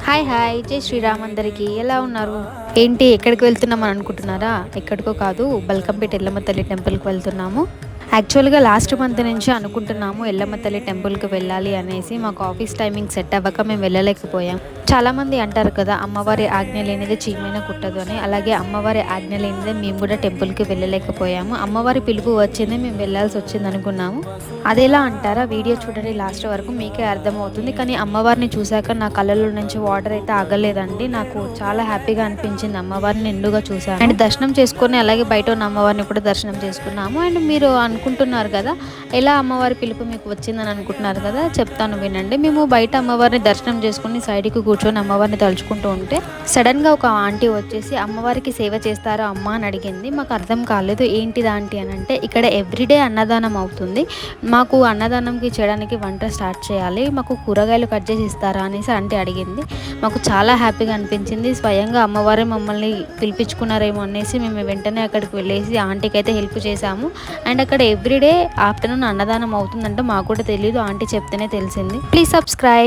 Hi hi జై శ్రీరామ్ అందరికీ ఎలా ఉన్నారు? ఏంటి ఎక్కడికి వెళ్తున్నామని అనుకుంటున్నారా? ఎక్కడికో కాదు, బల్కంపేట ఎల్లమ్మ తల్లి టెంపుల్కి వెళ్తున్నాము. యాక్చువల్గా లాస్ట్ మంత్ నుంచి అనుకుంటున్నాము ఎల్లమ్మ తల్లి టెంపుల్కి వెళ్ళాలి అనేసి. మాకు ఆఫీస్ టైమింగ్ సెట్ అవ్వక మేము వెళ్ళలేకపోయాం. చాలామంది అంటారు కదా, అమ్మవారి ఆజ్ఞ లేనిదే చీమైనా కుట్టదు అని. అలాగే అమ్మవారి ఆజ్ఞ లేనిదే మేము కూడా టెంపుల్కి వెళ్ళలేకపోయాము. అమ్మవారి పిలుపు వచ్చింది, మేము వెళ్ళాల్సి వచ్చింది అనుకున్నాము. అదేలా అంటారా? వీడియో చూడండి లాస్ట్ వరకు, మీకే అర్థమవుతుంది. కానీ అమ్మవారిని చూశాక నా కళ్ళలో నుంచి వాటర్ అయితే ఆగలేదండి. నాకు చాలా హ్యాపీగా అనిపించింది అమ్మవారిని నిండుగా చూశాను. అండ్ దర్శనం చేసుకొని అలాగే బయట ఉన్న అమ్మవారిని కూడా దర్శనం చేసుకున్నాము. అండ్ మీరు అనుకుంటున్నారు కదా, ఎలా అమ్మవారి పిలుపు మీకు వచ్చిందని అనుకుంటున్నారు కదా, చెప్తాను వినండి. మేము బయట అమ్మవారిని దర్శనం చేసుకుని సైడ్కి కూర్చొని అమ్మవారిని తలుచుకుంటూ ఉంటే సడన్గా ఒక ఆంటీ వచ్చేసి అమ్మవారికి సేవ చేస్తారా అమ్మ అని అడిగింది. మాకు అర్థం కాలేదు ఏంటిది ఆంటీ అని. అంటే ఇక్కడ ఎవ్రీడే అన్నదానం అవుతుంది, మాకు అన్నదానంకి చేయడానికి వంట స్టార్ట్ చేయాలి, మాకు కూరగాయలు కట్ చేసి ఇస్తారా అనేసి ఆంటీ అడిగింది. మాకు చాలా హ్యాపీగా అనిపించింది. స్వయంగా అమ్మవారే మమ్మల్ని పిలిపించుకున్నారేమో అనేసి మేము వెంటనే అక్కడికి వెళ్ళేసి ఆంటీకి అయితే హెల్ప్ చేశాము. అండ్ అక్కడ ఎవ్రీడే ఆఫ్టర్నూన్ అన్నదానం అవుతుందంటే మాకు కూడా తెలియదు, ఆంటీ చెప్తేనే తెలిసింది. Please subscribe.